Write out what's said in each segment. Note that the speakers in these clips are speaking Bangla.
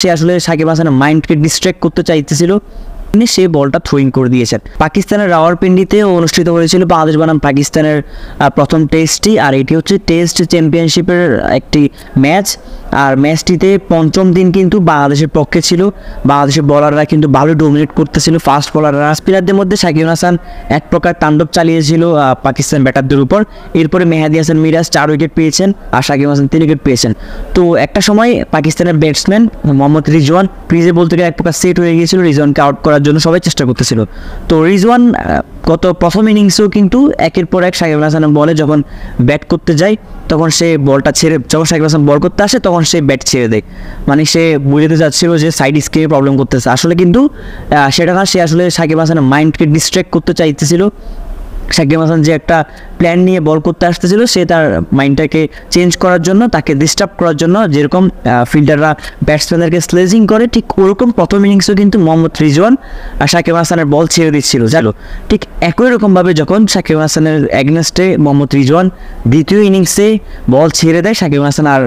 সে আসলে সাকিব হাসানের মাইন্ডকে ডিস্ট্র্যাক্ট করতে চাইতেছিল, সে বলটা থ্রোইং করে দিয়েছেন। পাকিস্তানের রাওয়ালপিন্ডিতে অনুষ্ঠিত হয়েছিল বাংলাদেশ বনাম পাকিস্তানের প্রথম টেস্টটি, আর এটি হচ্ছে টেস্ট চ্যাম্পিয়নশিপের একটি ম্যাচ। আর ম্যাচটিতে পঞ্চম দিন কিন্তু বাংলাদেশের পক্ষে ছিল। বাংলাদেশের বলাররা কিন্তু ভালো ডোমিনেট করতেছিল, ফাস্ট বলাররা। স্পিনারদের মধ্যে সাকিব হাসান এক প্রকার তাণ্ডব চালিয়েছিল পাকিস্তান ব্যাটারদের উপর। এরপরে মেহেদী হাসান মিরাজ 4 উইকেট পেয়েছেন আর সাকিব হাসান 3 উইকেট পেয়েছেন। তো একটা সময় পাকিস্তানের ব্যাটসম্যান মোহাম্মদ রিজওয়ান ক্রিজে বলতে গেলে এক প্রকার সেট হয়ে গিয়েছিল, রিজওয়ানকে আউট করার জন্য সবাই চেষ্টা করতেছিল। তো রিজওয়ান গত প্রথম ইনিংসেও কিন্তু একের পর এক সাকিব হাসানের বলে যখন ব্যাট করতে যায় তখন সে বলটা ছেড়ে, যখন সাকিব হাসান বল করতে আসে তখন সে ব্যাট ছেড়ে দেয়। মানে সে বুঝতে যাচ্ছিল যে সাইড স্কেপে প্রবলেম করতেছে, আসলে কিন্তু সেটা না, সে আসলে সাকিব হাসানের মাইন্ডকে ডিস্ট্র্যাক্ট করতে চাইতেছিল। সাকিব হাসান যে একটা প্ল্যান নিয়ে বল করতে আসতেছিল, সে তার মাইন্ডটাকে চেঞ্জ করার জন্য, তাকে ডিস্টার্ব করার জন্য, যেরকম ফিল্ডাররা ব্যাটসম্যানদেরকে স্লেজিং করে, ঠিক ওরকম প্রথম ইনিংসেও কিন্তু মোহাম্মদ রিজওয়ান আর সাকিব হাসানের বল ছেড়ে দিচ্ছিল। জানো, ঠিক একই রকমভাবে যখন সাকিব হাসানের অ্যাগনেস্টে মোহাম্মদ রিজওয়ান দ্বিতীয় ইনিংসে বল ছেড়ে দেয়, সাকিব হাসান আর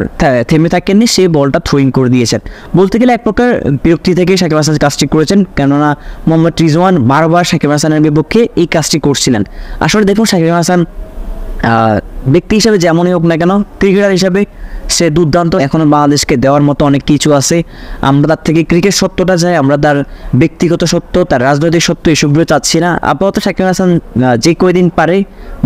থেমে থাকেননি, সে বলটা থ্রোইং করে দিয়েছেন। বলতে গেলে এক প্রকার বিরক্তি থেকে সাকিব হাসান কাজটি করেছেন, কেননা মোহাম্মদ রিজওয়ান বারবার সাকিব হাসানের বিপক্ষে এই কাজটি করছিলেন। আসলে দেখুন, সাকিব হাসান ব্যক্তি হিসাবে যেমনই হোক না কেন, ক্রিকেটার হিসাবে সে দুর্দান্ত। এখনও বাংলাদেশকে দেওয়ার মতো অনেক কিছু আছে। আমরা তার থেকে ক্রিকেট সত্যটা চাই, আমরা তার ব্যক্তিগত সত্য, তার রাজনৈতিক সত্য এসবগুলো চাচ্ছি না। আপাতত সাকিব হাসান যে কয়দিন পারে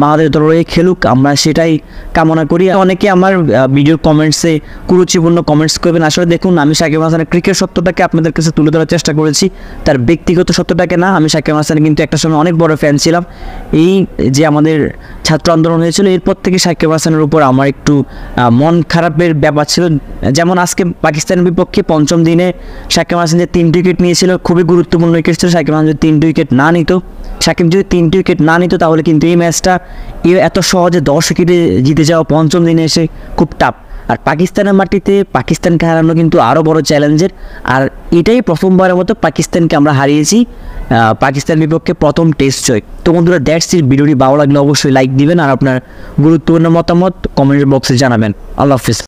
বাংলাদেশ দলে খেলুক, আমরা সেটাই কামনা করি। অনেকে আমার ভিডিওর কমেন্টসে কুরুচিপূর্ণ কমেন্টস করবেন। আসলে দেখুন, আমি সাকিব হাসানের ক্রিকেট সত্যটাকে আপনাদের কাছে তুলে ধরার চেষ্টা করেছি, তার ব্যক্তিগত সত্যটাকে না। আমি সাকিব হাসানের কিন্তু একটা সময় অনেক বড় ফ্যান ছিলাম। এই যে আমাদের ছাত্র আন্দোলন হয়েছিল, এরপর থেকে সাকিব হাসানের উপর আমার একটু মন খারাপের ব্যাপার ছিল। যেমন আজকে পাকিস্তানের বিপক্ষে পঞ্চম দিনে সাকিব হাসান যে 3টি উইকেট নিয়েছিল, খুবই গুরুত্বপূর্ণ উইকেট ছিল। সাকিব হাসান যদি 3টি উইকেট না নিত, সাকিব যদি 3টি উইকেট না নিত, তাহলে কিন্তু এই ম্যাচটা এত সহজে 10 উইকেটে জিতে যাওয়া পঞ্চম দিনে এসে খুব টাফ। আর পাকিস্তানের মাটিতে পাকিস্তানকে হারানো কিন্তু আরও বড় চ্যালেঞ্জের। আর এটাই প্রথমবারের মতো পাকিস্তানকে আমরা হারিয়েছি, পাকিস্তানের বিপক্ষে প্রথম টেস্ট জয়। তো বন্ধুরা, দ্যাটস ইট। ভিডিওটি ভালো লাগলে অবশ্যই লাইক দিবেন আর আপনার গুরুত্বপূর্ণ মতামত কমেন্ট বক্সে জানাবেন। আল্লাহ হাফিজ।